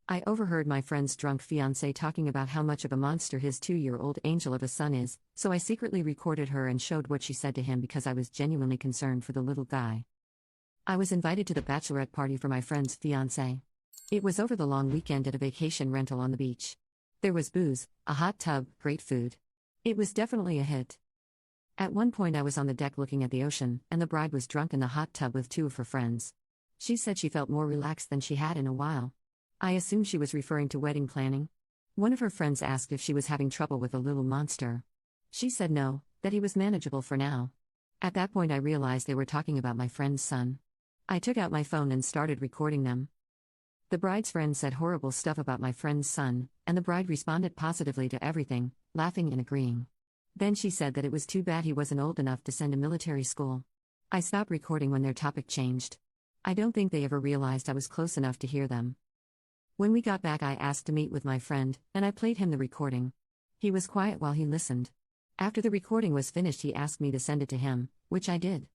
I overheard my friend's drunk fiancé talking about how much of a monster his 2-year-old angel of a son is, so I secretly recorded her and showed what she said to him because I was genuinely concerned for the little guy. I was invited to the bachelorette party for my friend's fiancé. It was over the long weekend at a vacation rental on the beach. There was booze, a hot tub, great food. It was definitely a hit. At one point I was on the deck looking at the ocean, and the bride was drunk in the hot tub with 2 of her friends. She said she felt more relaxed than she had in a while. I assumed she was referring to wedding planning. One of her friends asked if she was having trouble with a little monster. She said no, that he was manageable for now. At that point I realized they were talking about my friend's son. I took out my phone and started recording them. The bride's friend said horrible stuff about my friend's son, and the bride responded positively to everything, laughing and agreeing. Then she said that it was too bad he wasn't old enough to send to military school. I stopped recording when their topic changed. I don't think they ever realized I was close enough to hear them. When we got back, I asked to meet with my friend, and I played him the recording. He was quiet while he listened. After the recording was finished, he asked me to send it to him, which I did.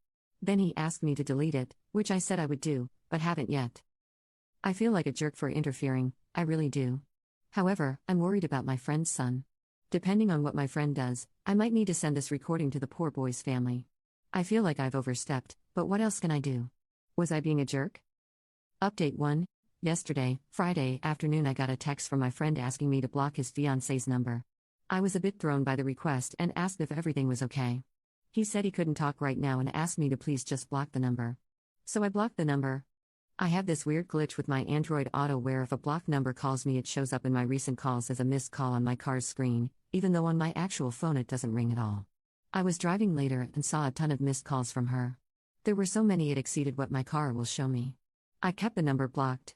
Then he asked me to delete it, which I said I would do, but haven't yet. I feel like a jerk for interfering, I really do. However, I'm worried about my friend's son. Depending on what my friend does, I might need to send this recording to the poor boy's family. I feel like I've overstepped, but what else can I do? Was I being a jerk? Update 1. Yesterday, Friday afternoon, I got a text from my friend asking me to block his fiancé's number. I was a bit thrown by the request and asked if everything was okay. He said he couldn't talk right now and asked me to please just block the number. So I blocked the number. I have this weird glitch with my Android Auto where if a blocked number calls me, it shows up in my recent calls as a missed call on my car's screen, even though on my actual phone it doesn't ring at all. I was driving later and saw a ton of missed calls from her. There were so many it exceeded what my car will show me. I kept the number blocked.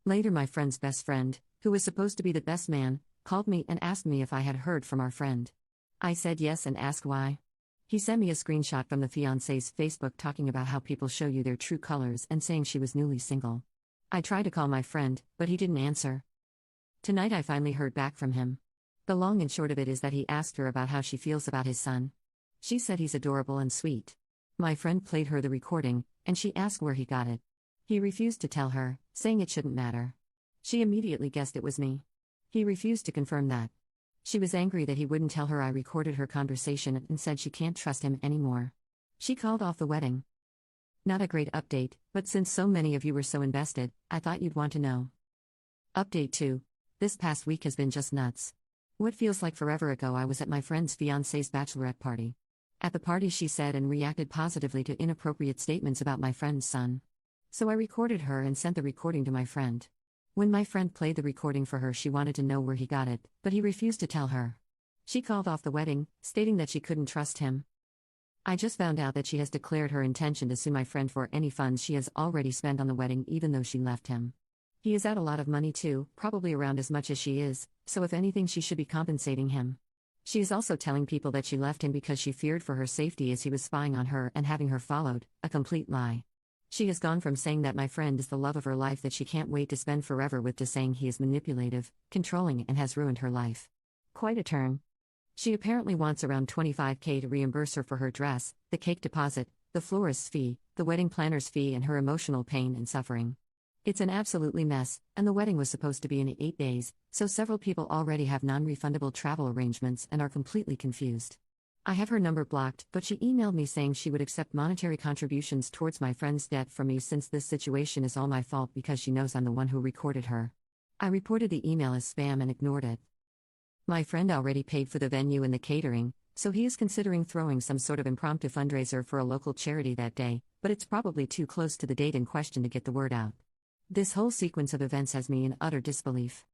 Later, my friend's best friend, who was supposed to be the best man, called me and asked me if I had heard from our friend. I said yes and asked why. He sent me a screenshot from the fiancé's Facebook talking about how people show you their true colors and saying she was newly single. I tried to call my friend, but he didn't answer. Tonight I finally heard back from him. The long and short of it is that he asked her about how she feels about his son. She said he's adorable and sweet. My friend played her the recording, and she asked where he got it. He refused to tell her, saying it shouldn't matter. She immediately guessed it was me. He refused to confirm that. She was angry that he wouldn't tell her I recorded her conversation and said she can't trust him anymore. She called off the wedding. Not a great update, but since so many of you were so invested, I thought you'd want to know. Update 2. This past week has been just nuts. What feels like forever ago, I was at my friend's fiancé's bachelorette party. At the party, she said and reacted positively to inappropriate statements about my friend's son. So I recorded her and sent the recording to my friend. When my friend played the recording for her, she wanted to know where he got it, but he refused to tell her. She called off the wedding, stating that she couldn't trust him. I just found out that she has declared her intention to sue my friend for any funds she has already spent on the wedding, even though she left him. He is out a lot of money too, probably around as much as she is, so if anything she should be compensating him. She is also telling people that she left him because she feared for her safety as he was spying on her and having her followed, a complete lie. She has gone from saying that my friend is the love of her life that she can't wait to spend forever with to saying he is manipulative, controlling, and has ruined her life. Quite a turn. She apparently wants around $25,000 to reimburse her for her dress, the cake deposit, the florist's fee, the wedding planner's fee, and her emotional pain and suffering. It's an absolutely mess, and the wedding was supposed to be in 8 days, so several people already have non-refundable travel arrangements and are completely confused. I have her number blocked, but she emailed me saying she would accept monetary contributions towards my friend's debt from me since this situation is all my fault because she knows I'm the one who recorded her. I reported the email as spam and ignored it. My friend already paid for the venue and the catering, so he is considering throwing some sort of impromptu fundraiser for a local charity that day, but it's probably too close to the date in question to get the word out. This whole sequence of events has me in utter disbelief.